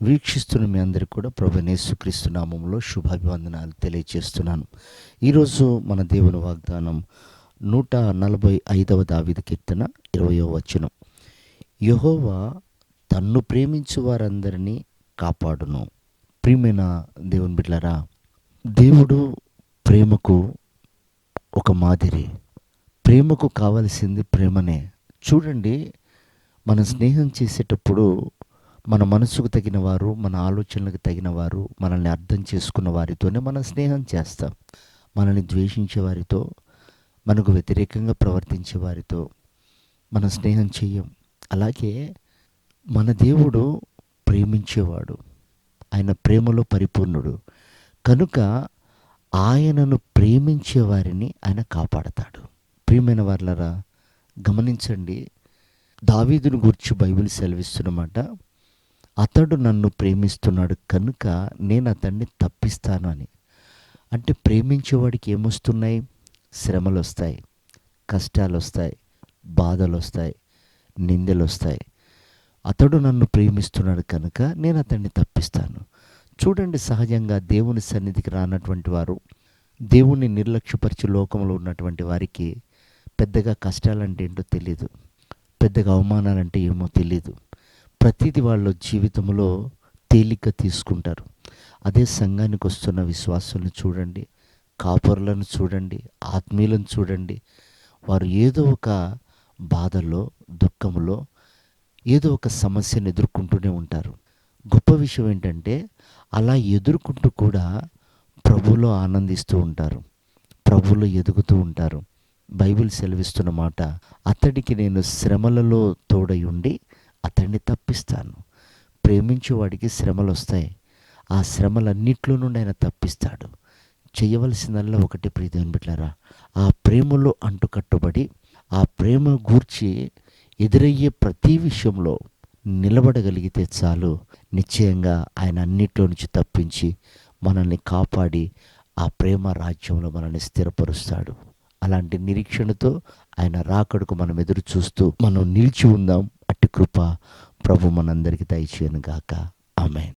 వీక్షిస్తున్న మీ అందరికీ కూడా ప్రభువైన యేసుక్రీస్తు నామములో శుభాభివందనాలు తెలియజేస్తున్నాను. ఈరోజు మన దేవుని వాగ్దానం 145వ దావీదు కీర్తన 20వ వచనం. యెహోవా తన్ను ప్రేమించు వారందరినీ కాపాడును. ప్రియమైన దేవుని బిడ్డలారా, దేవుడు ప్రేమకు ఒక మాదిరి. ప్రేమకు కావలసింది ప్రేమనే. చూడండి, మనం స్నేహం చేసేటప్పుడు మన మనసుకు తగిన వారు, మన ఆలోచనలకు తగిన వారు, మనల్ని అర్థం చేసుకున్న వారితోనే మనం స్నేహం చేస్తాం. మనల్ని ద్వేషించే వారితో, మనకు వ్యతిరేకంగా ప్రవర్తించే వారితో మనం స్నేహం చెయ్యం. అలాగే మన దేవుడు ప్రేమించేవాడు. ఆయన ప్రేమలో పరిపూర్ణుడు. కనుక ఆయనను ప్రేమించే వారిని ఆయన కాపాడతాడు. ప్రియమైన వారలారా, గమనించండి, దావీదును గూర్చి బైబిల్ సెలవిస్తున్నమాట. అతడు నన్ను ప్రేమిస్తున్నాడు కనుక నేను అతన్ని తప్పిస్తాను అని. అంటే ప్రేమించేవాడికి ఏమొస్తున్నాయి? శ్రమలు వస్తాయి, కష్టాలు వస్తాయి, బాధలు వస్తాయి, నిందలు వస్తాయి. అతడు నన్ను ప్రేమిస్తున్నాడు కనుక నేను అతన్ని తప్పిస్తాను. చూడండి, సహజంగా దేవుని సన్నిధికి రానటువంటి వారు, దేవుణ్ణి నిర్లక్ష్యపరిచి లోకంలో ఉన్నటువంటి వారికి పెద్దగా కష్టాలంటే ఏంటో తెలియదు, పెద్దగా అవమానాలంటే ఏమో తెలియదు. ప్రతిదీ వాళ్ళ జీవితంలో తేలిక తీసుకుంటారు. అదే సంఘానికి వస్తున్న విశ్వాసులను చూడండి, కాపరులను చూడండి, ఆత్మీయులను చూడండి, వారు ఏదో ఒక బాధలో, దుఃఖంలో, ఏదో ఒక సమస్యను ఎదుర్కొంటూనే ఉంటారు. గొప్ప విషయం ఏంటంటే, అలా ఎదుర్కొంటూ కూడా ప్రభువులో ఆనందిస్తూ ఉంటారు, ప్రభువులో ఎదుగుతూ ఉంటారు. బైబిల్ సెలవిస్తున్న మాట, అతడికి నేను శ్రమలలో తోడై ఉండి అతన్ని తప్పిస్తాను. ప్రేమించేవాడికి శ్రమలు వస్తాయి. ఆ శ్రమలన్నిట్లో నుండి ఆయన తప్పిస్తాడు. చేయవలసిందల్లా ఒకటి, ప్రియదేవుని బిడ్డలారా, ఆ ప్రేమలో అంటుకట్టుబడి ఆ ప్రేమ గూర్చి ఎదురయ్యే ప్రతి విషయంలో నిలబడగలిగితే చాలు. నిశ్చయంగా ఆయన అన్నిట్లో నుంచి తప్పించి మనల్ని కాపాడి ఆ ప్రేమ రాజ్యంలో మనల్ని స్థిరపరుస్తాడు. అలాంటి నిరీక్షణతో ఆయన రాకడకు మనం ఎదురు చూస్తూ మనం నిలిచి ఉందాం. అట్టి కృప ప్రభు మనందరికీ దయచేయను గాక. ఆమేన్.